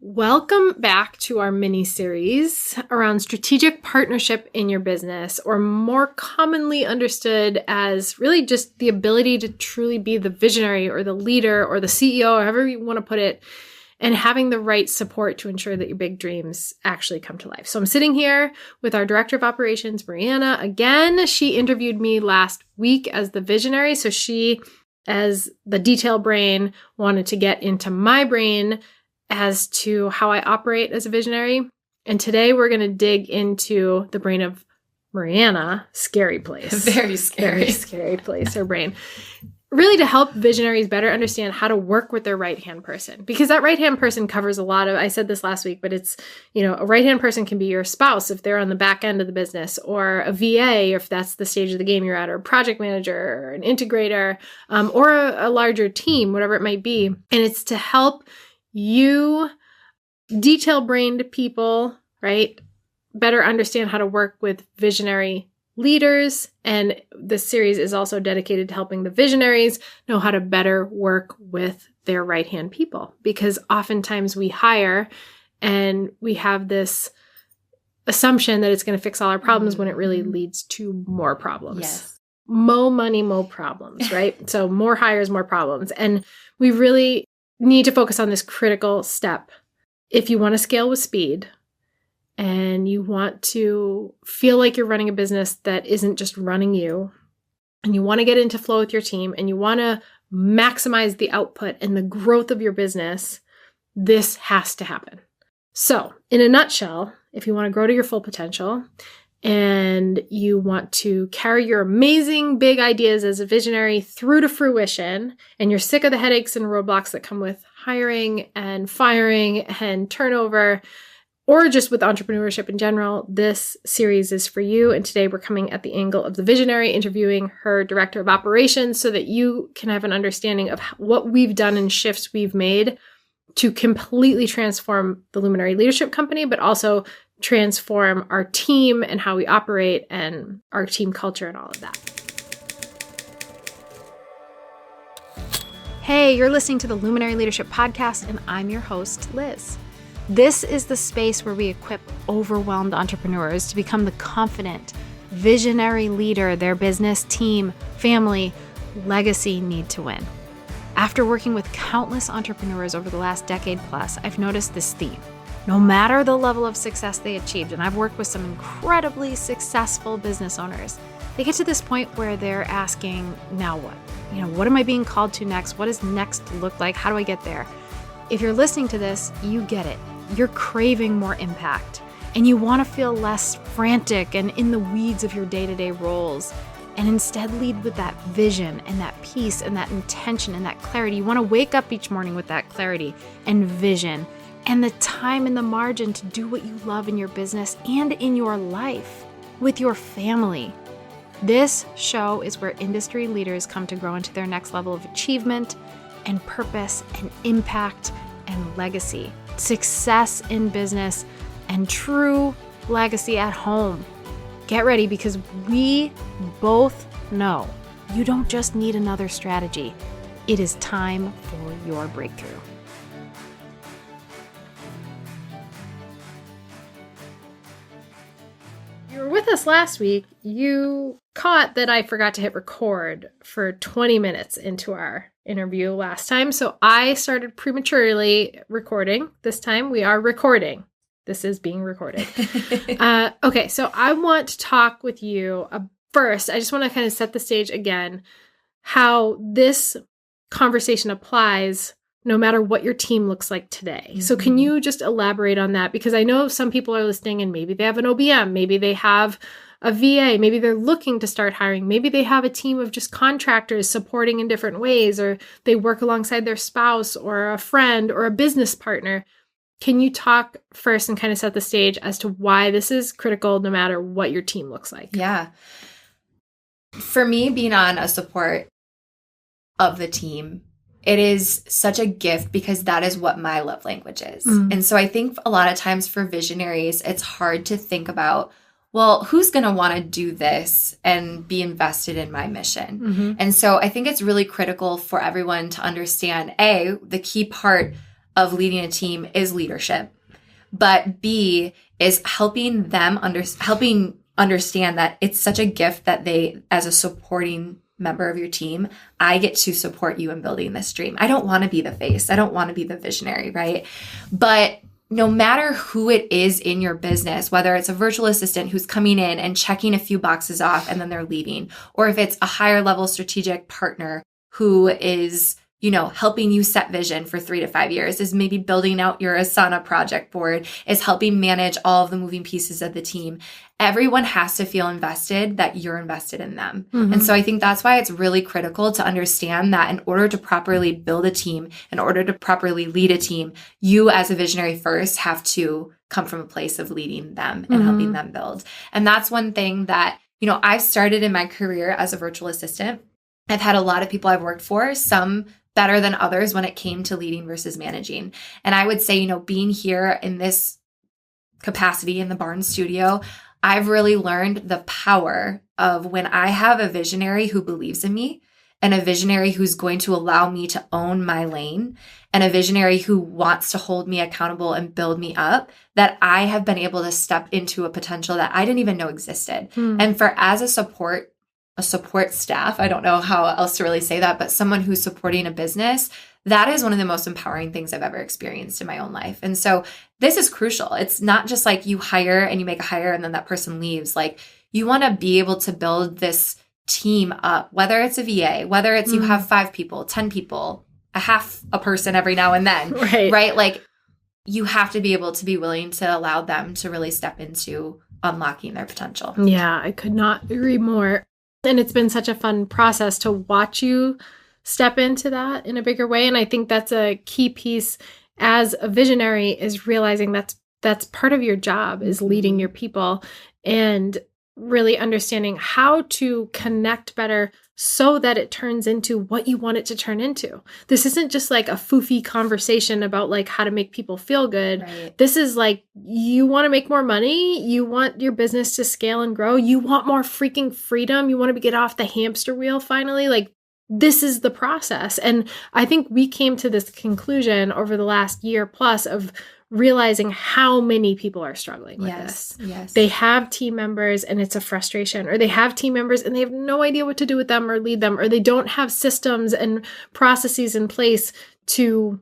Welcome back to our mini-series around strategic partnership in your business, or more commonly understood as really just the ability to truly be the visionary or the leader or the CEO, however you want to put it, and having the right support to ensure that your big dreams actually come to life. So I'm sitting here with our Director of Operations, Mariana. Again, she interviewed me last week as the visionary. So she, as the detail brain, wanted to get into my brain as to how I operate as a visionary. And today we're going to dig into the brain of Mariana. Scary place. Very scary. Very scary place, her brain. Really to help visionaries better understand how to work with their right-hand person. Because that right-hand person covers a lot of, I said this last week, but it's, a right-hand person can be your spouse if they're on the back end of the business, or a VA if that's the stage of the game you're at, or a project manager, or an integrator, or a larger team, whatever it might be. And it's to help you detail-brained people, right, better understand how to work with visionary leaders. And this series is also dedicated to helping the visionaries know how to better work with their right-hand people. Because oftentimes we hire and we have this assumption that it's going to fix all our problems when it really leads to more problems. Yes. Mo money, mo problems, right? So more hires, more problems. And we really need to focus on this critical step. If you want to scale with speed and you want to feel like you're running a business that isn't just running you, and you want to get into flow with your team, and you want to maximize the output and the growth of your business, this has to happen. So, in a nutshell, if you want to grow to your full potential and you want to carry your amazing big ideas as a visionary through to fruition, and you're sick of the headaches and roadblocks that come with hiring and firing and turnover, or just with entrepreneurship in general, this series is for you. And today we're coming at the angle of the visionary, interviewing her Director of Operations so that you can have an understanding of what we've done and shifts we've made to completely transform the Luminary Leadership Company, but also transform our team and how we operate and our team culture and all of that. Hey, you're listening to the Luminary Leadership Podcast, and I'm your host, Liz. This is the space where we equip overwhelmed entrepreneurs to become the confident, visionary leader their business, team, family, legacy need to win. After working with countless entrepreneurs over the last decade plus, I've noticed this theme. No matter the level of success they achieved, and I've worked with some incredibly successful business owners, they get to this point where they're asking, now what? What am I being called to next? What does next look like? How do I get there? If you're listening to this, you get it. You're craving more impact, and you want to feel less frantic and in the weeds of your day-to-day roles, and instead lead with that vision and that peace and that intention and that clarity. You want to wake up each morning with that clarity and vision and the time and the margin to do what you love in your business and in your life with your family. This show is where industry leaders come to grow into their next level of achievement and purpose and impact and legacy, success in business, and true legacy at home. Get ready, because we both know you don't just need another strategy. It is time for your breakthrough. You were with us last week. You caught that I forgot to hit record for 20 minutes into our interview last time. So I started prematurely recording. This time we are recording. This is being recorded. Okay, so I want to talk with you first. I just want to kind of set the stage again, how this conversation applies no matter what your team looks like today. Mm-hmm. So can you just elaborate on that? Because I know some people are listening and maybe they have an OBM, maybe they have a VA, maybe they're looking to start hiring, maybe they have a team of just contractors supporting in different ways, or they work alongside their spouse or a friend or a business partner. Can you talk first and kind of set the stage as to why this is critical no matter what your team looks like? Yeah. For me, being on a support of the team, it is such a gift because that is what my love language is. Mm. And so I think a lot of times for visionaries, it's hard to think about, well, who's going to want to do this and be invested in my mission? Mm-hmm. And so I think it's really critical for everyone to understand, the key part of leading a team is leadership. But B is helping them understand that it's such a gift that they, as a supporting member of your team, I get to support you in building this dream. I don't want to be the face. I don't want to be the visionary, right? But no matter who it is in your business, whether it's a virtual assistant who's coming in and checking a few boxes off and then they're leaving, or if it's a higher level strategic partner who is, helping you set vision for 3 to 5 years, is maybe building out your Asana project board, is helping manage all of the moving pieces of the team. Everyone has to feel invested, that you're invested in them. Mm-hmm. And so I think that's why it's really critical to understand that in order to properly build a team, in order to properly lead a team, you as a visionary first have to come from a place of leading them and helping them build. And that's one thing that, I've started in my career as a virtual assistant. I've had a lot of people I've worked for, some better than others when it came to leading versus managing. And I would say, being here in this capacity in the Barn Studio, I've really learned the power of when I have a visionary who believes in me, and a visionary who's going to allow me to own my lane, and a visionary who wants to hold me accountable and build me up, that I have been able to step into a potential that I didn't even know existed. And as a support staff, I don't know how else to really say that, but someone who's supporting a business, that is one of the most empowering things I've ever experienced in my own life. And so this is crucial. It's not just like you hire and you make a hire and then that person leaves. Like, you want to be able to build this team up, whether it's a VA, whether it's you have 5 people, 10 people, a half a person every now and then, right? Like, you have to be able to be willing to allow them to really step into unlocking their potential. Yeah, I could not agree more. And it's been such a fun process to watch you step into that in a bigger way. And I think that's a key piece as a visionary, is realizing that's part of your job, is leading your people and really understanding how to connect better so that it turns into what you want it to turn into. This isn't just like a foofy conversation about like how to make people feel good. Right. This is like, you want to make more money. You want your business to scale and grow. You want more freaking freedom. You want to get off the hamster wheel finally. Like, this is the process. And I think we came to this conclusion over the last year plus of realizing how many people are struggling with this. Yes. They have team members and it's a frustration, or they have team members and they have no idea what to do with them or lead them, or they don't have systems and processes in place to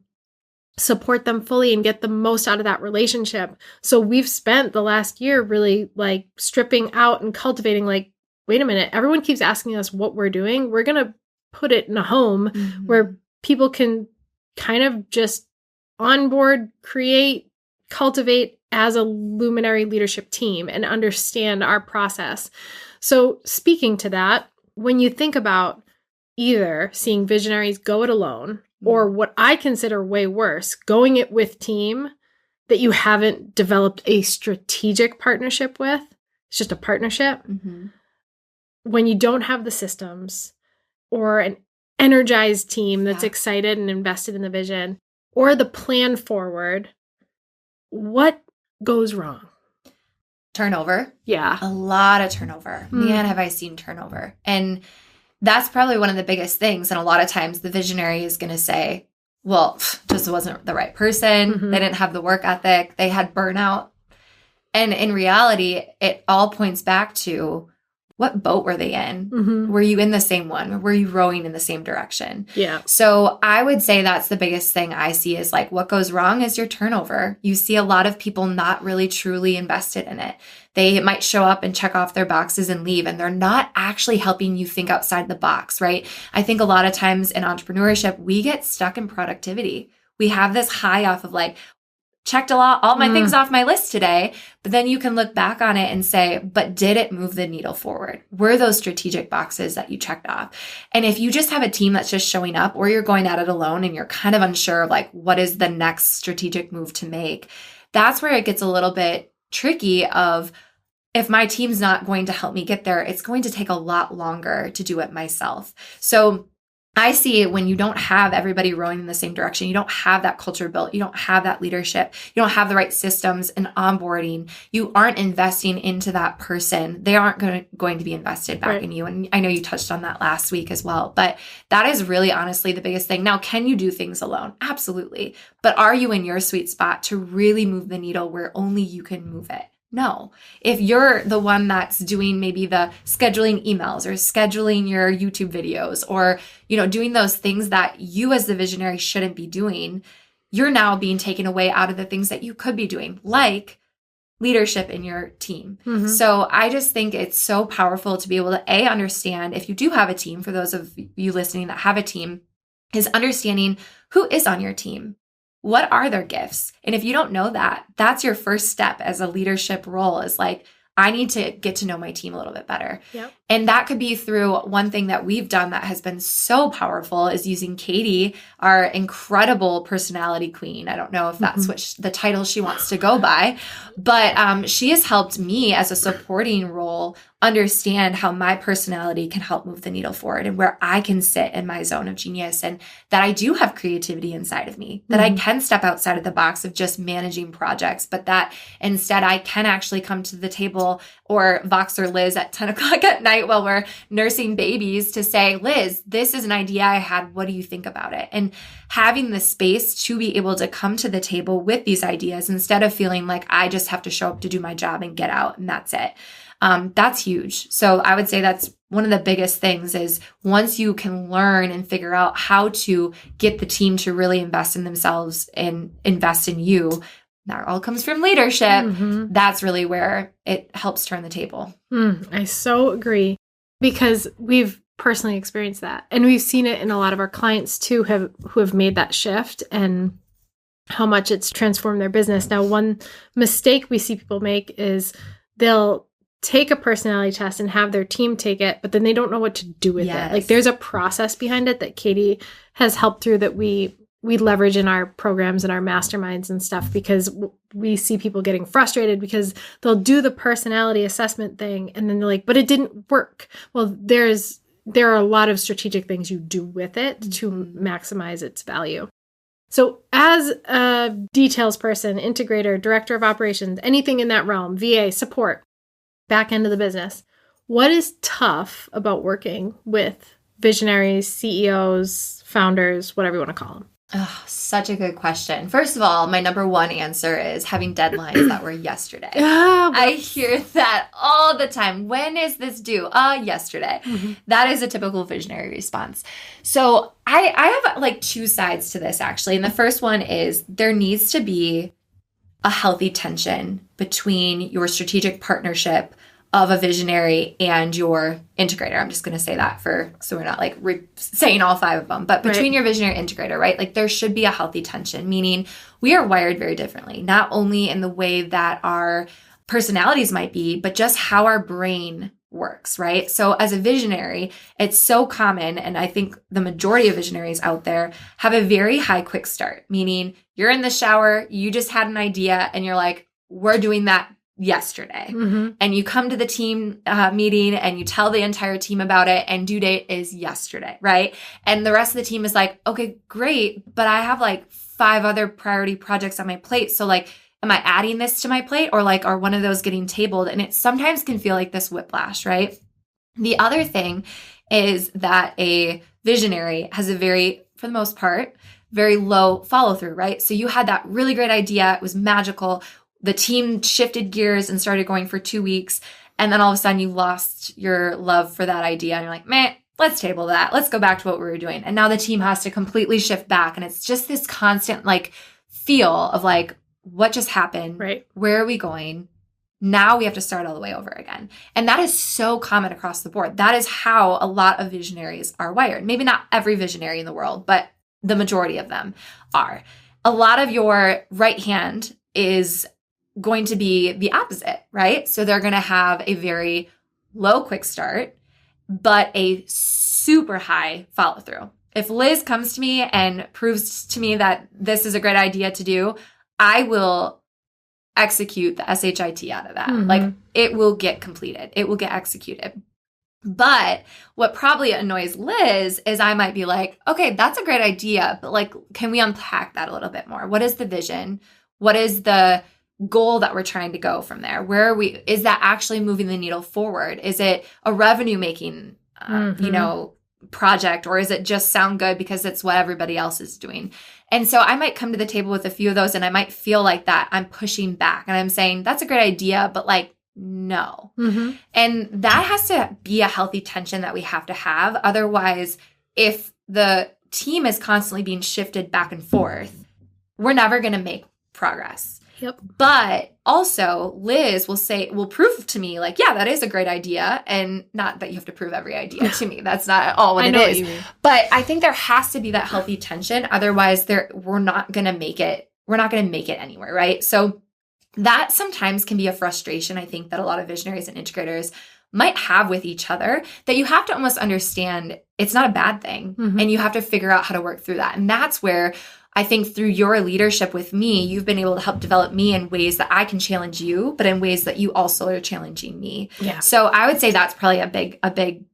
support them fully and get the most out of that relationship. So we've spent the last year really like stripping out and cultivating, like, wait a minute, everyone keeps asking us what we're doing. We're going to put it in a home where people can kind of just onboard, create, cultivate as a luminary leadership team and understand our process. So speaking to that, when you think about either seeing visionaries go it alone, or what I consider way worse, going it with team that you haven't developed a strategic partnership with, it's just a partnership. When you don't have the systems, or an energized team that's excited and invested in the vision, or the plan forward, what goes wrong? Turnover. Yeah. A lot of turnover. Man, have I seen turnover. And that's probably one of the biggest things. And a lot of times the visionary is going to say, well, just wasn't the right person. They didn't have the work ethic. They had burnout. And in reality, it all points back to, what boat were they in? Were you in the same one? Were you rowing in the same direction? Yeah. So I would say that's the biggest thing I see, is like, what goes wrong is your turnover. You see a lot of people not really truly invested in it. They might show up and check off their boxes and leave, and they're not actually helping you think outside the box, right? I think a lot of times in entrepreneurship, we get stuck in productivity. We have this high off of like, checked all my things off my list today, but then you can look back on it and say, but did it move the needle forward? Were those strategic boxes that you checked off? And if you just have a team that's just showing up, or you're going at it alone and you're kind of unsure of like, what is the next strategic move to make? That's where it gets a little bit tricky of, if my team's not going to help me get there, it's going to take a lot longer to do it myself. So I see when you don't have everybody rowing in the same direction, you don't have that culture built, you don't have that leadership, you don't have the right systems and onboarding, you aren't investing into that person, they aren't going to be invested back in you. And I know you touched on that last week as well, but that is really honestly the biggest thing. Now, can you do things alone? Absolutely. But are you in your sweet spot to really move the needle where only you can move it? No. If you're the one that's doing maybe the scheduling emails or scheduling your YouTube videos or, doing those things that you as the visionary shouldn't be doing, you're now being taken away out of the things that you could be doing, like leadership in your team. Mm-hmm. So I just think it's so powerful to be able to understand if you do have a team, for those of you listening that have a team, is understanding who is on your team. What are their gifts? And if you don't know that, that's your first step as a leadership role, is like, I need to get to know my team a little bit better. Yep. And that could be through one thing that we've done that has been so powerful is using Katie, our incredible personality queen. I don't know if that's what the title she wants to go by, but she has helped me as a supporting role understand how my personality can help move the needle forward and where I can sit in my zone of genius, and that I do have creativity inside of me, that I can step outside of the box of just managing projects, but that instead I can actually come to the table or Vox or Liz at 10 o'clock at night while we're nursing babies to say, Liz, this is an idea I had. What do you think about it? And having the space to be able to come to the table with these ideas instead of feeling like I just have to show up to do my job and get out and that's it. That's huge. So I would say that's one of the biggest things is once you can learn and figure out how to get the team to really invest in themselves and invest in you, that all comes from leadership. Mm-hmm. That's really where it helps turn the table. I so agree, because we've personally experienced that. And we've seen it in a lot of our clients too, who have made that shift and how much it's transformed their business. Now, one mistake we see people make is they'll take a personality test and have their team take it, but then they don't know what to do with it. Like, there's a process behind it that Katie has helped through that we leverage in our programs and our masterminds and stuff, because we see people getting frustrated because they'll do the personality assessment thing and then they're like, but it didn't work. Well, there are a lot of strategic things you do with it to maximize its value. So as a details person, integrator, director of operations, anything in that realm, VA, support, back end of the business, what is tough about working with visionaries, CEOs, founders, whatever you want to call them? Oh, such a good question. First of all, my number one answer is having deadlines that were yesterday. I hear that all the time. When is this due? Yesterday. Mm-hmm. That is a typical visionary response. So I have like two sides to this, actually. And the first one is there needs to be a healthy tension between your strategic partnership of a visionary and your integrator. I'm just going to say that so we're not like saying all five of them, but between your visionary integrator, right? Like there should be a healthy tension, meaning we are wired very differently, not only in the way that our personalities might be, but just how our brain works, right? So as a visionary, it's so common, and I think the majority of visionaries out there have a very high quick start, meaning you're in the shower, you just had an idea and you're like, we're doing that yesterday. Mm-hmm. And you come to the team meeting and you tell the entire team about it, and due date is yesterday, right? And the rest of the team is like, okay, great, but I have like 5 other priority projects on my plate. So like, am I adding this to my plate, or like, are one of those getting tabled? And it sometimes can feel like this whiplash, right? The other thing is that a visionary has a for the most part, very low follow through, right? So you had that really great idea. It was magical. The team shifted gears and started going for 2 weeks. And then all of a sudden you lost your love for that idea. And you're like, man, let's table that. Let's go back to what we were doing. And now the team has to completely shift back. And it's just this constant like feel of like, what just happened? Right. Where are we going? Now we have to start all the way over again. And that is so common across the board. That is how a lot of visionaries are wired. Maybe not every visionary in the world, but the majority of them are. A lot of your right hand is going to be the opposite, right? So they're going to have a very low quick start, but a super high follow through. If Liz comes to me and proves to me that this is a great idea to do, I will execute the SHIT out of that. Mm-hmm. Like it will get completed. It will get executed. But what probably annoys Liz is I might be like, okay, that's a great idea, but like, can we unpack that a little bit more? What is the vision? What is the goal that we're trying to go from there? Where are we? Is that actually moving the needle forward? Is it a revenue making, project, or is it just sound good because it's what everybody else is doing? And so I might come to the table with a few of those, and I might feel like that I'm pushing back and I'm saying, that's a great idea, but like, no. And that has to be a healthy tension that we have to have. Otherwise, if the team is constantly being shifted back and forth, we're never going to make progress. Yep. But also Liz will prove to me like, yeah, that is a great idea. And not that you have to prove every idea to me. That's not at all what it is. What you mean. But I think there has to be that healthy tension. Otherwise we're not going to make it. We're not going to make it anywhere. Right. So that sometimes can be a frustration, I think, that a lot of visionaries and integrators might have with each other, that you have to almost understand it's not a bad thing. And you have to figure out how to work through that. And that's where I think through your leadership with me, you've been able to help develop me in ways that I can challenge you, but in ways that you also are challenging me. Yeah. So I would say that's probably a big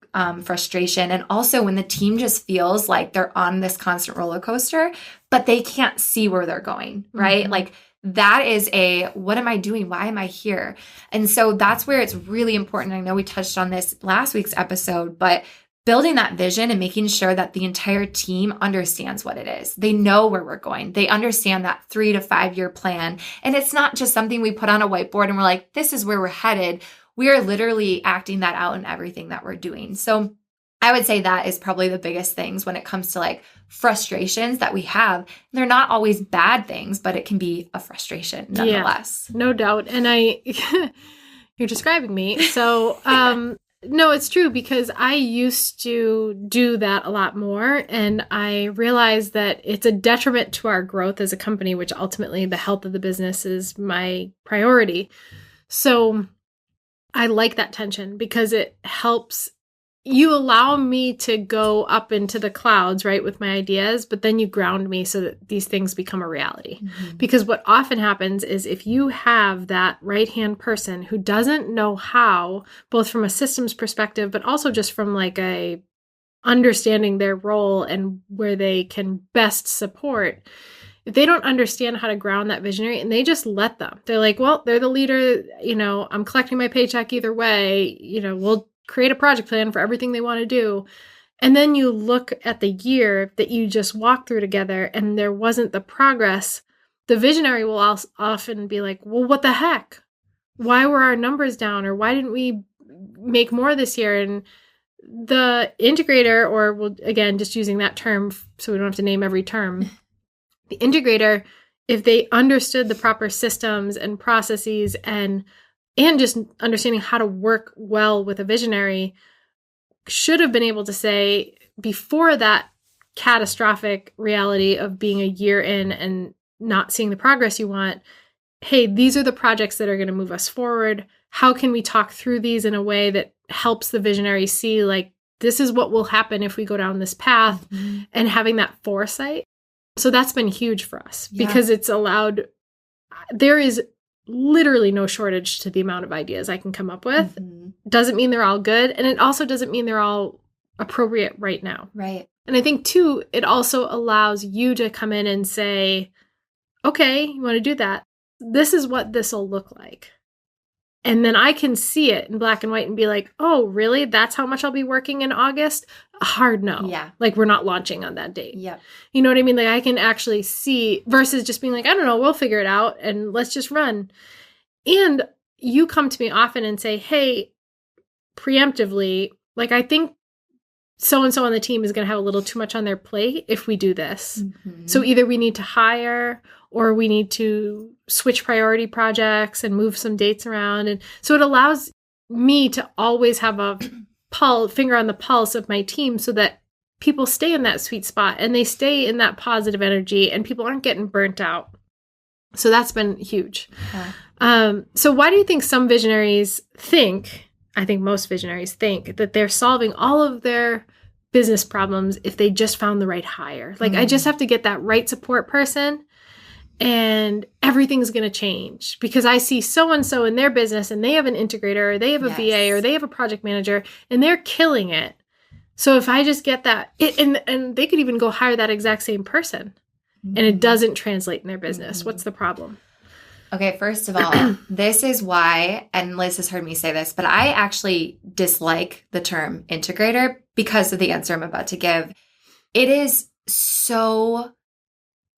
frustration. And also when the team just feels like they're on this constant roller coaster, but they can't see where they're going, right? Like, that is what am I doing? Why am I here? And so that's where it's really important. I know we touched on this last week's episode, but building that vision and making sure that the entire team understands what it is. They know where we're going. They understand that 3 to 5 year plan. And it's not just something we put on a whiteboard and we're like, this is where we're headed. We are literally acting that out in everything that we're doing. So I would say that is probably the biggest things when it comes to like frustrations that we have. They're not always bad things, but it can be a frustration nonetheless. Yeah, no doubt. And you're describing me. So, no, it's true, because I used to do that a lot more. And I realized that it's a detriment to our growth as a company, which ultimately the health of the business is my priority. So I like that tension because it helps. You allow me to go up into the clouds, right, with my ideas, but then you ground me so that these things become a reality. Because what often happens is if you have that right-hand person who doesn't know how, both from a systems perspective, but also just from like a understanding their role and where they can best support, if they don't understand how to ground that visionary and they just let them, they're like, well, they're the leader, I'm collecting my paycheck either way, we'll create a project plan for everything they want to do. And then you look at the year that you just walked through together and there wasn't the progress. The visionary will also often be like, well, what the heck? Why were our numbers down? Or why didn't we make more this year? And the integrator, or again, just using that term so we don't have to name every term, the integrator, if they understood the proper systems and processes and just understanding how to work well with a visionary, should have been able to say, before that catastrophic reality of being a year in and not seeing the progress you want, hey, these are the projects that are going to move us forward. How can we talk through these in a way that helps the visionary see, like, this is what will happen if we go down this path, and having that foresight. So that's been huge for us because it's allowed, there is literally no shortage to the amount of ideas I can come up with. Doesn't mean they're all good. And it also doesn't mean they're all appropriate right now. Right. And I think too, it also allows you to come in and say, okay, you want to do that? This is what this will look like. And then I can see it in black and white and be like, oh, really? That's how much I'll be working in August? A hard no. Yeah. Like, we're not launching on that date. Yeah. You know what I mean? Like, I can actually see versus just being like, I don't know, we'll figure it out and let's just run. And you come to me often and say, hey, preemptively, like, I think so-and-so on the team is going to have a little too much on their plate if we do this. So either we need to hire or we need to switch priority projects and move some dates around. And so it allows me to always have a finger on the pulse of my team so that people stay in that sweet spot and they stay in that positive energy and people aren't getting burnt out. So that's been huge. So why do you think some visionaries I think most visionaries think that they're solving all of their business problems if they just found the right hire? Like, I just have to get that right support person and everything's going to change because I see so-and-so in their business and they have an integrator or they have a VA or they have a project manager and they're killing it. So if I just get that, and they could even go hire that exact same person and it doesn't translate in their business. What's the problem? Okay, first of all, this is why, and Liz has heard me say this, but I actually dislike the term integrator because of the answer I'm about to give. It is so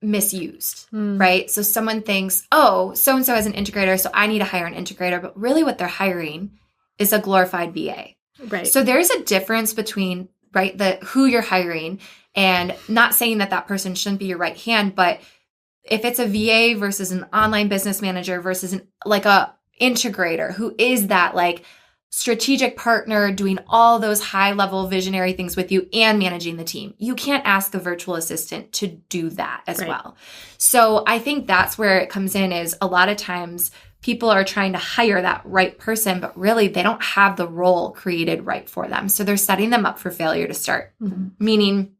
misused, right? So someone thinks, oh, so-and-so is an integrator, so I need to hire an integrator. But really what they're hiring is a glorified VA. Right. So there's a difference between, right, who you're hiring, and not saying that that person shouldn't be your right hand, but if it's a VA versus an online business manager versus like a integrator who is that like strategic partner doing all those high level visionary things with you and managing the team. You can't ask a virtual assistant to do that as well. So I think that's where it comes in, is a lot of times people are trying to hire that right person, but really they don't have the role created right for them. So they're setting them up for failure to start, meaning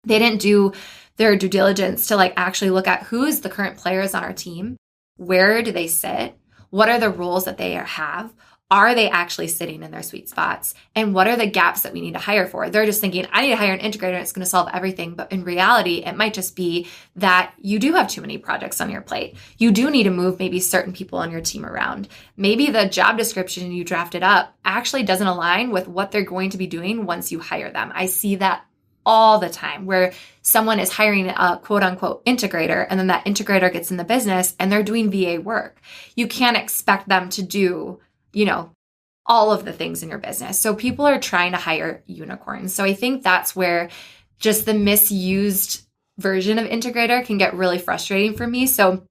they didn't do their due diligence to like actually look at who's the current players on our team, where do they sit, what are the roles that they have, are they actually sitting in their sweet spots? And what are the gaps that we need to hire for? They're just thinking, I need to hire an integrator and it's going to solve everything. But in reality, it might just be that you do have too many projects on your plate. You do need to move maybe certain people on your team around. Maybe the job description you drafted up actually doesn't align with what they're going to be doing once you hire them. I see that all the time where someone is hiring a quote unquote integrator and then that integrator gets in the business and they're doing VA work. You can't expect them to do, all of the things in your business. So people are trying to hire unicorns. So I think that's where just the misused version of integrator can get really frustrating for me. So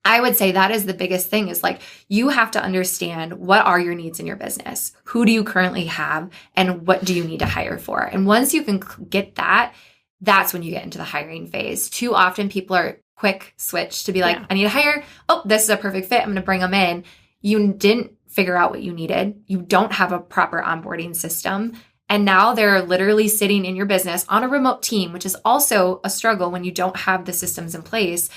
I would say that is the biggest thing, is like, you have to understand what are your needs in your business? Who do you currently have? And what do you need to hire for? And once you can get that, that's when you get into the hiring phase. Too often people are quick switch to be like, I need to hire. Oh, this is a perfect fit. I'm going to bring them in. You didn't figure out what you needed. You don't have a proper onboarding system. And now they're literally sitting in your business on a remote team, which is also a struggle when you don't have the systems in place,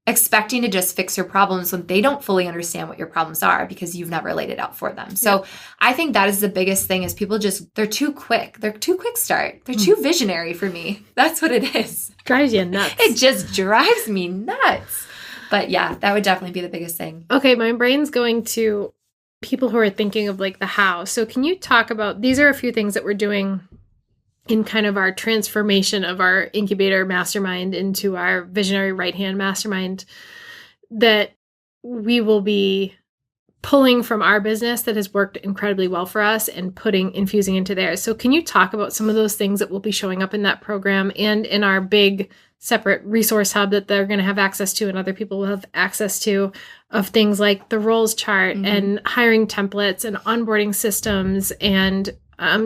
expecting to just fix your problems when they don't fully understand what your problems are because you've never laid it out for them. So I think that is the biggest thing, is people they're too quick. They're too quick start. They're too visionary for me. That's what it is. Drives you nuts. It just drives me nuts. But yeah, that would definitely be the biggest thing. Okay, my brain's going to people who are thinking of like the how. So can you talk about, these are a few things that we're doing in kind of our transformation of our incubator mastermind into our visionary right-hand mastermind, that we will be pulling from our business that has worked incredibly well for us and infusing into theirs. So can you talk about some of those things that will be showing up in that program and in our big separate resource hub that they're going to have access to and other people will have access to, of things like the roles chart and hiring templates and onboarding systems and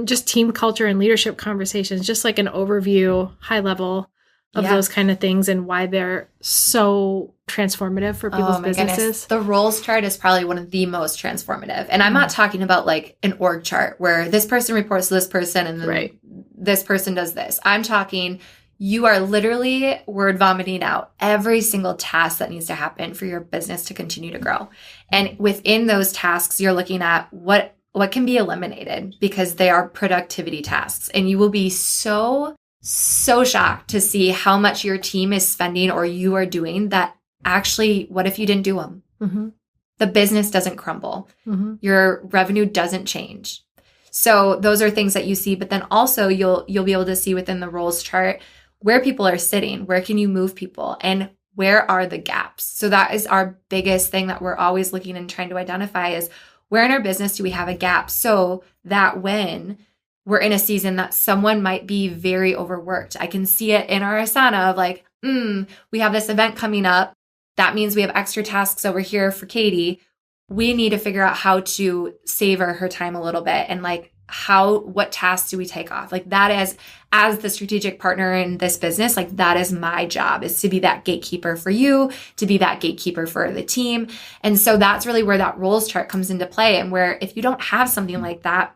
just team culture and leadership conversations, just like an overview, high level of those kind of things and why they're so transformative for people's businesses. Goodness. The roles chart is probably one of the most transformative. And I'm not talking about like an org chart where this person reports to this person and then this person does this. I'm talking, you are literally word vomiting out every single task that needs to happen for your business to continue to grow. And within those tasks, you're looking at what can be eliminated because they are productivity tasks. And you will be so shocked to see how much your team is spending or you are doing that actually, what if you didn't do them? The business doesn't crumble. Your revenue doesn't change. So those are things that you see, but then also you'll be able to see within the roles chart where people are sitting, where can you move people, and where are the gaps? So that is our biggest thing that we're always looking and trying to identify, is where in our business do we have a gap, so that when we're in a season that someone might be very overworked, I can see it in our Asana of like, we have this event coming up. That means we have extra tasks over here for Katie. We need to figure out how to savor her time a little bit, and like what tasks do we take off? Like that is, as the strategic partner in this business, like that is my job, is to be that gatekeeper for you, to be that gatekeeper for the team. And so that's really where that roles chart comes into play. And where if you don't have something like that,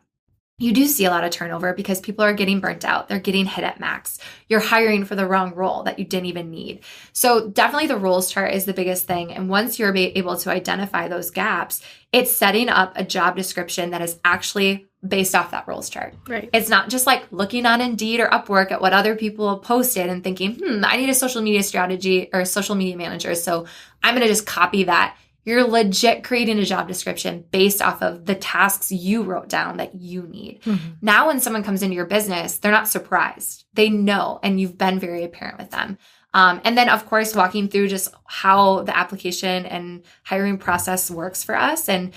you do see a lot of turnover because people are getting burnt out. They're getting hit at max. You're hiring for the wrong role that you didn't even need. So definitely the roles chart is the biggest thing. And once you're able to identify those gaps, it's setting up a job description that is actually based off that roles chart. Right. It's not just like looking on Indeed or Upwork at what other people have posted and thinking, I need a social media strategy or social media manager. So I'm going to just copy that. You're legit creating a job description based off of the tasks you wrote down that you need. Mm-hmm. Now, when someone comes into your business, they're not surprised. They know, and you've been very apparent with them. And then, of course, walking through just how the application and hiring process works for us. And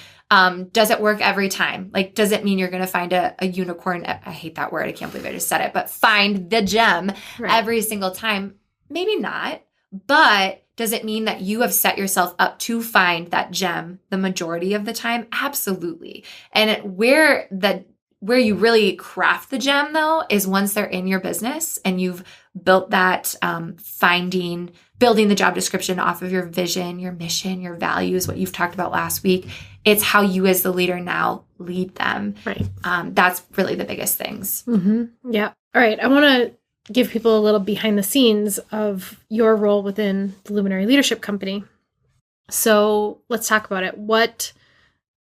does it work every time? Like, does it mean you're going to find a unicorn? I hate that word. I can't believe I just said it. But find the gem every single time? Maybe not. But does it mean that you have set yourself up to find that gem the majority of the time? Absolutely. And where you really craft the gem, though, is once they're in your business and you've built that building the job description off of your vision, your mission, your values, what you've talked about last week. It's how you as the leader now lead them. Right. That's really the biggest things. Mm-hmm. Yeah. All right. I want to give people a little behind the scenes of your role within the Luminary Leadership Company. So let's talk about it. What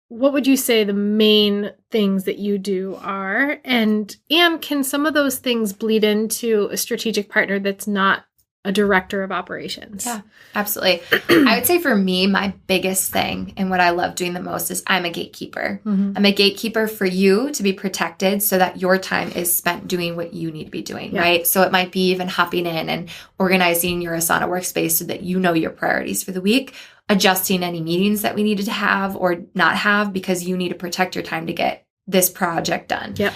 would you say the main things that you do are? And can some of those things bleed into a strategic partner that's not a director of operations? Yeah, absolutely. I would say for me, my biggest thing and what I love doing the most is I'm a gatekeeper. Mm-hmm. I'm a gatekeeper for you to be protected so that your time is spent doing what you need to be doing, right? So it might be even hopping in and organizing your Asana workspace so that you know your priorities for the week, adjusting any meetings that we needed to have or not have because you need to protect your time to get this project done. Yep.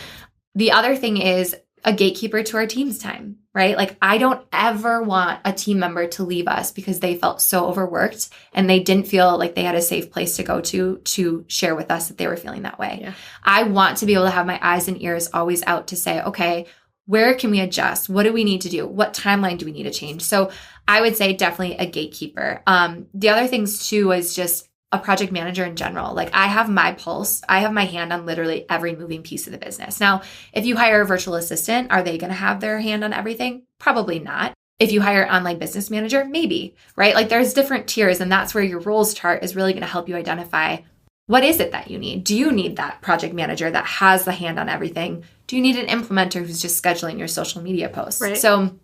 The other thing is a gatekeeper to our team's time, right? Like I don't ever want a team member to leave us because they felt so overworked and they didn't feel like they had a safe place to go to share with us that they were feeling that way. Yeah. I want to be able to have my eyes and ears always out to say, okay, where can we adjust? What do we need to do? What timeline do we need to change? So I would say definitely a gatekeeper. The other things too is just a project manager in general. Like I have my pulse. I have my hand on literally every moving piece of the business. Now, if you hire a virtual assistant, are they going to have their hand on everything? Probably not. If you hire an online business manager, maybe, right? Like there's different tiers, and that's where your roles chart is really going to help you identify what is it that you need. Do you need that project manager that has the hand on everything? Do you need an implementer who's just scheduling your social media posts? Right. So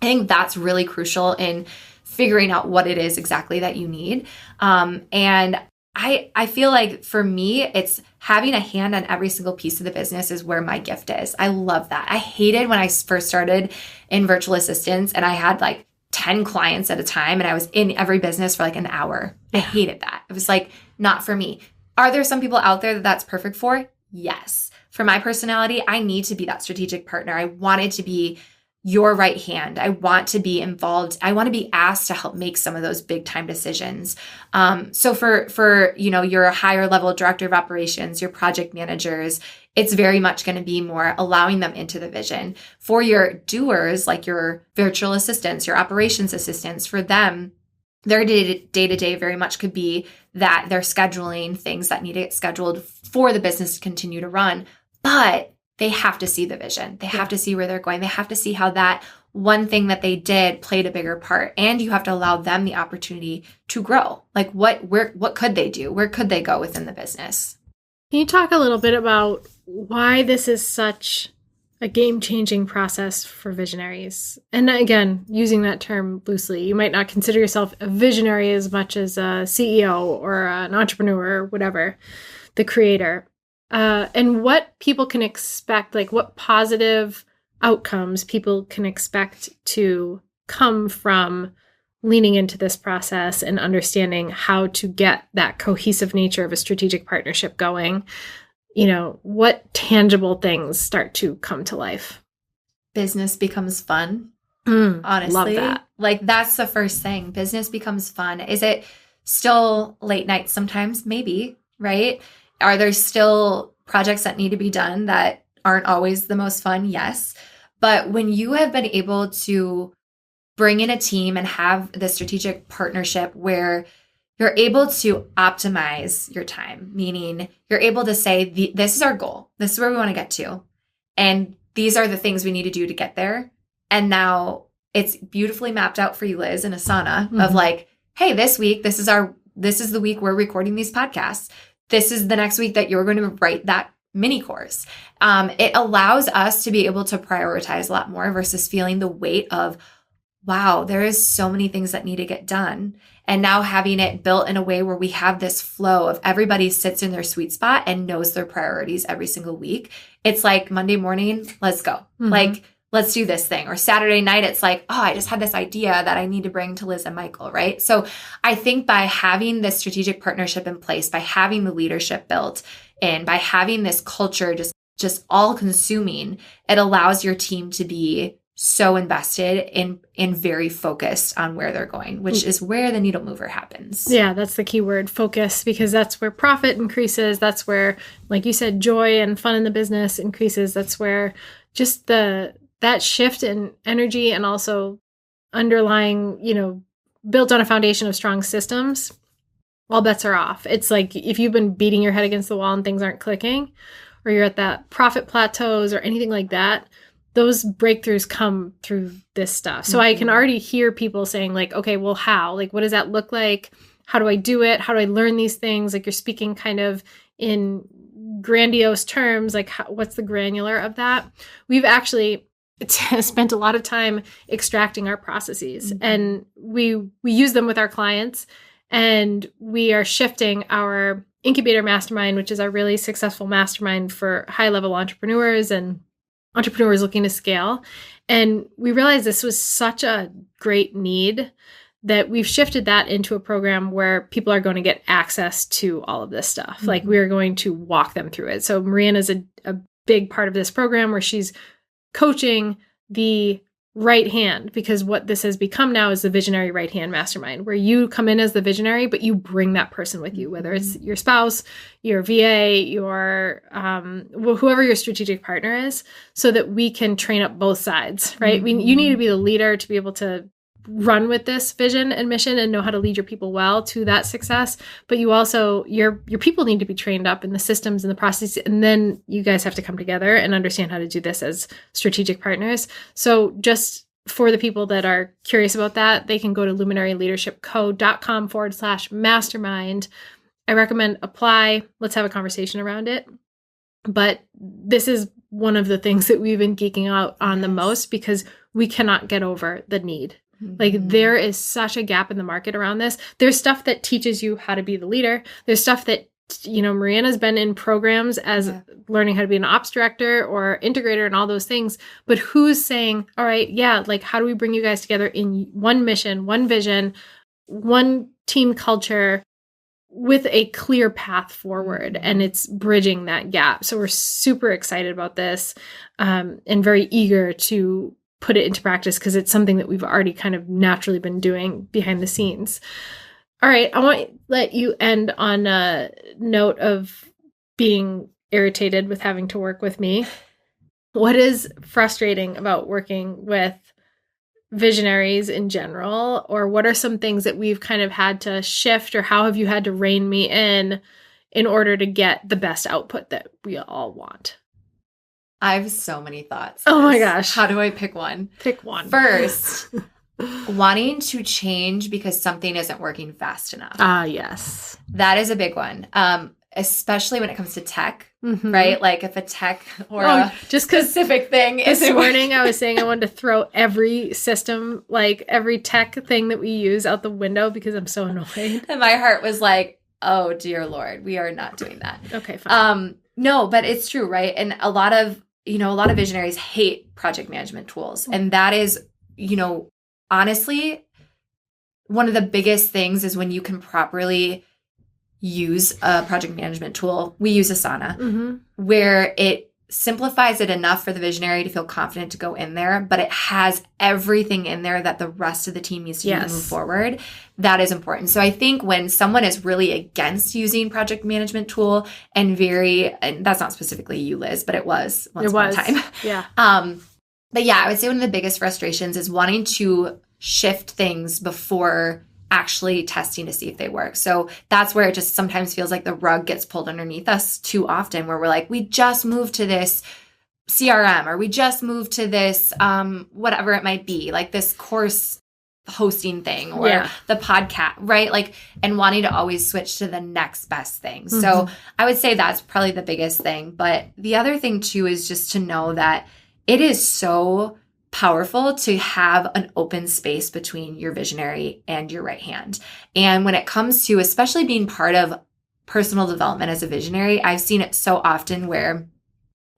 I think that's really crucial in figuring out what it is exactly that you need. And I feel like for me, it's having a hand on every single piece of the business is where my gift is. I love that. I hated when I first started in virtual assistants and I had like 10 clients at a time and I was in every business for like an hour. I hated that. It was like, not for me. Are there some people out there that that's perfect for? Yes. For my personality, I need to be that strategic partner. I wanted to be your right hand. I want to be involved. I want to be asked to help make some of those big time decisions. So for your higher level director of operations, your project managers, it's very much going to be more allowing them into the vision. For your doers, like your virtual assistants, your operations assistants, for them, their day-to-day very much could be that they're scheduling things that need to get scheduled for the business to continue to run. But they have to see the vision. They have to see where they're going. They have to see how that one thing that they did played a bigger part. And you have to allow them the opportunity to grow. Like what could they do? Where could they go within the business? Can you talk a little bit about why this is such a game-changing process for visionaries? And again, using that term loosely, you might not consider yourself a visionary as much as a CEO or an entrepreneur or whatever, the creator. And what people can expect, like what positive outcomes people can expect to come from leaning into this process and understanding how to get that cohesive nature of a strategic partnership going. What tangible things start to come to life? Business becomes fun. Honestly, love that. Like that's the first thing. Business becomes fun. Is it still late nights sometimes? Maybe, right? Are there still projects that need to be done that aren't always the most fun? Yes. But when you have been able to bring in a team and have the strategic partnership where you're able to optimize your time, meaning you're able to say, this is our goal. This is where we want to get to. And these are the things we need to do to get there. And now it's beautifully mapped out for you, Liz, in Asana of like, hey, this week, this is the week we're recording these podcasts. This is the next week that you're going to write that mini course. It allows us to be able to prioritize a lot more versus feeling the weight of, wow, there is so many things that need to get done. And now having it built in a way where we have this flow of everybody sits in their sweet spot and knows their priorities every single week. It's like Monday morning, let's go. Like, let's do this thing. Or Saturday night, it's like, oh, I just had this idea that I need to bring to Liz and Michael, right? So I think by having this strategic partnership in place, by having the leadership built in, by having this culture just all consuming, it allows your team to be so invested in very focused on where they're going, which is where the needle mover happens. Yeah, that's the key word, focus, because that's where profit increases. That's where, like you said, joy and fun in the business increases. That's where just that shift in energy and also underlying, built on a foundation of strong systems, all bets are off. It's like if you've been beating your head against the wall and things aren't clicking, or you're at that profit plateaus or anything like that, those breakthroughs come through this stuff. So I can already hear people saying like, okay, well, how? Like, what does that look like? How do I do it? How do I learn these things? Like you're speaking kind of in grandiose terms, like what's the granular of that? We've actually spent a lot of time extracting our processes and we use them with our clients, and we are shifting our Incubator Mastermind, which is our really successful mastermind for high-level entrepreneurs and entrepreneurs looking to scale. And we realized this was such a great need that we've shifted that into a program where people are going to get access to all of this stuff. Like we're going to walk them through it. So Marianne is a big part of this program where she's coaching the right hand, because what this has become now is the visionary right hand mastermind, where you come in as the visionary, but you bring that person with you, whether it's your spouse, your VA, your whoever your strategic partner is, so that we can train up both sides, right? You need to be the leader to be able to run with this vision and mission and know how to lead your people well to that success. But you also, your people need to be trained up in the systems and the processes. And then you guys have to come together and understand how to do this as strategic partners. So just for the people that are curious about that, they can go to luminaryleadershipco.com/mastermind. I recommend apply. Let's have a conversation around it. But this is one of the things that we've been geeking out on the most, because we cannot get over the need. Like there is such a gap in the market around this. There's stuff that teaches you how to be the leader. There's stuff that, Mariana's been in programs as learning how to be an ops director or integrator and all those things. But who's saying, all right, like how do we bring you guys together in one mission, one vision, one team culture with a clear path forward? And it's bridging that gap. So we're super excited about this and very eager to put it into practice, because it's something that we've already kind of naturally been doing behind the scenes. All right, I want to let you end on a note of being irritated with having to work with me. What is frustrating about working with visionaries in general? Or what are some things that we've kind of had to shift, or how have you had to rein me in order to get the best output that we all want? I have so many thoughts. Oh my gosh. How do I pick one? Pick one. First, wanting to change because something isn't working fast enough. Yes. That is a big one. Especially when it comes to tech, right? Like if a tech or a just specific thing is this morning I was saying I wanted to throw every system, like every tech thing that we use, out the window because I'm so annoyed. And my heart was like, oh dear Lord, we are not doing that. Okay, fine. No, but it's true, right? And a lot of visionaries hate project management tools. And that is, honestly, one of the biggest things is when you can properly use a project management tool. We use Asana, where it simplifies it enough for the visionary to feel confident to go in there, but it has everything in there that the rest of the team needs to move forward. That is important. So I think when someone is really against using project management tool and that's not specifically you, Liz, but it was once upon a time. Yeah. But yeah, I would say one of the biggest frustrations is wanting to shift things before actually testing to see if they work. So that's where it just sometimes feels like the rug gets pulled underneath us too often, where we're like, we just moved to this CRM, or we just moved to this, whatever it might be, like this course hosting thing, or the podcast, right? Like, and wanting to always switch to the next best thing. So I would say that's probably the biggest thing. But the other thing too is just to know that it is so powerful to have an open space between your visionary and your right hand. And when it comes to especially being part of personal development as a visionary, I've seen it so often where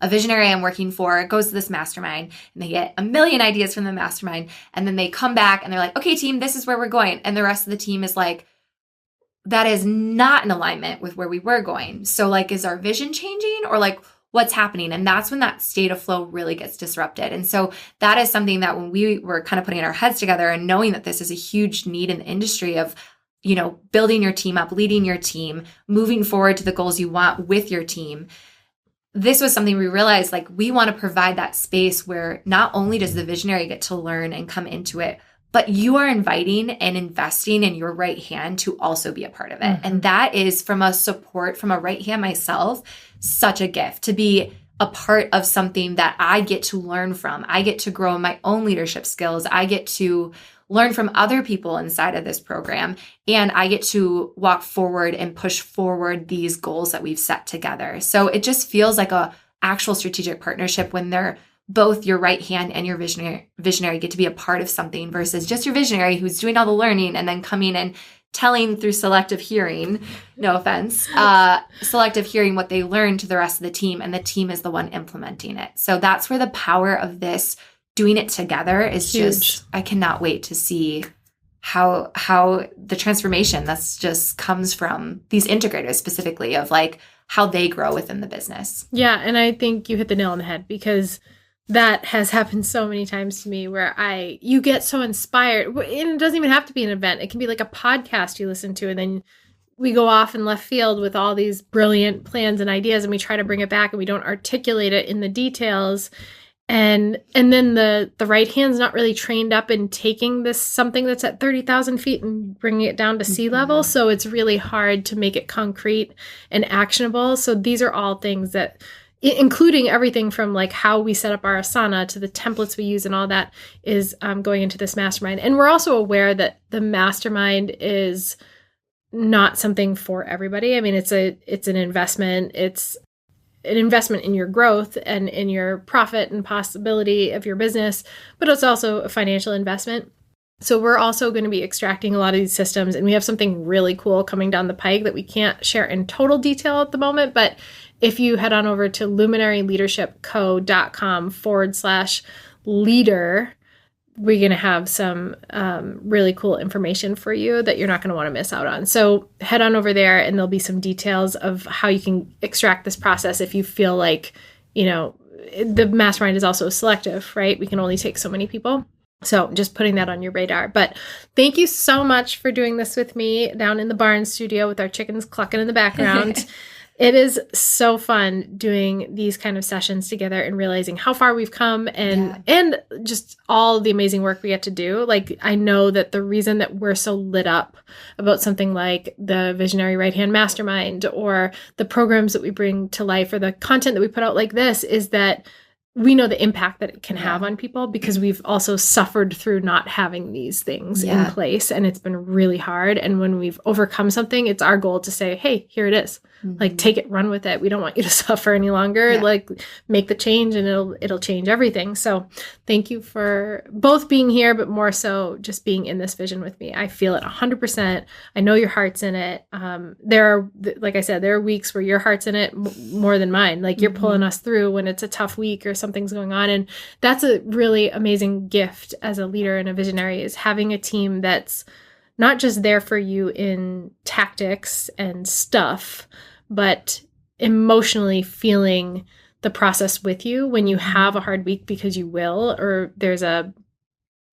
a visionary I'm working for goes to this mastermind and they get a million ideas from the mastermind. And then they come back and they're like, okay, team, this is where we're going. And the rest of the team is like, that is not in alignment with where we were going. So like, is our vision changing, or like what's happening? And that's when that state of flow really gets disrupted. And so that is something that when we were kind of putting our heads together and knowing that this is a huge need in the industry of, you know, building your team up, leading your team, moving forward to the goals you want with your team, this was something we realized, like, we want to provide that space where not only does the visionary get to learn and come into it, but you are inviting and investing in your right hand to also be a part of it. And that is, from a support from a right hand myself, such a gift to be a part of something that I get to learn from. I get to grow my own leadership skills. I get to learn from other people inside of this program. And I get to walk forward and push forward these goals that we've set together. So it just feels like a actual strategic partnership when they're both your right hand and your visionary get to be a part of something, versus just your visionary who's doing all the learning and then coming and telling through selective hearing, no offense, selective hearing what they learned to the rest of the team, and the team is the one implementing it. So that's where the power of this doing it together is huge. Just, I cannot wait to see how the transformation that's just comes from these integrators specifically, of like how they grow within the business. Yeah. And I think you hit the nail on the head, because that has happened so many times to me where you get so inspired, and it doesn't even have to be an event. It can be like a podcast you listen to, and then we go off in left field with all these brilliant plans and ideas, and we try to bring it back and we don't articulate it in the details. And then the right hand's not really trained up in taking this something that's at 30,000 feet and bringing it down to sea level. So it's really hard to make it concrete and actionable. So these are all things that, including everything from like how we set up our Asana to the templates we use and all that, is going into this mastermind. And we're also aware that the mastermind is not something for everybody. I mean, it's an investment. It's an investment in your growth and in your profit and possibility of your business, but it's also a financial investment. So we're also going to be extracting a lot of these systems, and we have something really cool coming down the pike that we can't share in total detail at the moment. But if you head on over to luminaryleadershipco.com/leader, we're going to have some really cool information for you that you're not going to want to miss out on. So head on over there, and there'll be some details of how you can extract this process if you feel like, you know, the mastermind is also selective, right? We can only take so many people. So just putting that on your radar. But thank you so much for doing this with me down in the barn studio with our chickens clucking in the background. It is so fun doing these kind of sessions together and realizing how far we've come and just all the amazing work we get to do. Like, I know that the reason that we're so lit up about something like the Visionary Right Hand Mastermind or the programs that we bring to life or the content that we put out like this is that we know the impact that it can have on people, because we've also suffered through not having these things in place, and it's been really hard. And when we've overcome something, it's our goal to say, hey, here it is. Like, take it, run with it. We don't want you to suffer any longer. Like, make the change, and it'll change everything. So thank you for both being here, but more so just being in this vision with me. I feel it 100%. I know your heart's in it. There are, like I said, there are weeks where your heart's in it more than mine. Like, you're pulling us through when it's a tough week or something's going on. And that's a really amazing gift as a leader and a visionary, is having a team that's not just there for you in tactics and stuff, but emotionally feeling the process with you when you have a hard week, because you will, or there's a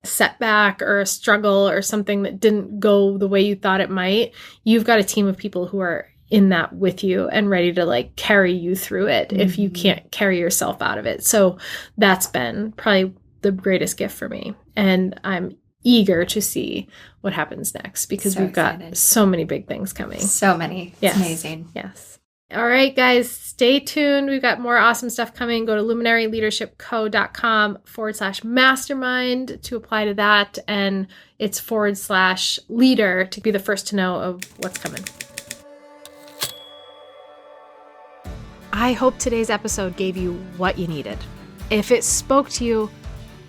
setback or a struggle or something that didn't go the way you thought it might. You've got a team of people who are in that with you and ready to like carry you through it if you can't carry yourself out of it. So that's been probably the greatest gift for me. And I'm eager to see what happens next because So we've got excited. so many big things coming. So many. It's amazing. Yes. All right, guys, stay tuned. We've got more awesome stuff coming. Go to luminaryleadershipco.com/mastermind to apply to that. And it's /leader to be the first to know of what's coming. I hope today's episode gave you what you needed. If it spoke to you,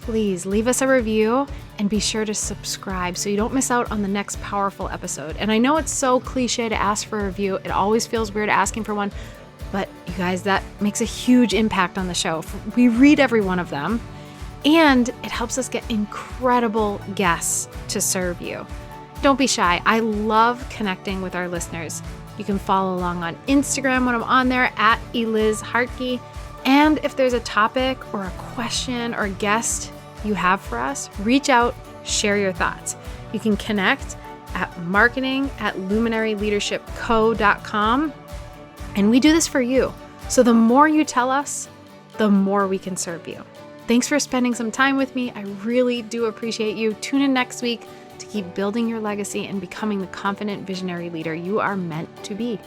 please leave us a review and be sure to subscribe so you don't miss out on the next powerful episode. And I know it's so cliche to ask for a review. It always feels weird asking for one, but you guys, that makes a huge impact on the show. We read every one of them, and it helps us get incredible guests to serve you. Don't be shy. I love connecting with our listeners. You can follow along on Instagram when I'm on there @ElizHartke. And if there's a topic or a question or guest you have for us, reach out, share your thoughts. You can connect at marketing@luminaryleadershipco.com. And we do this for you. So the more you tell us, the more we can serve you. Thanks for spending some time with me. I really do appreciate you. Tune in next week to keep building your legacy and becoming the confident visionary leader you are meant to be.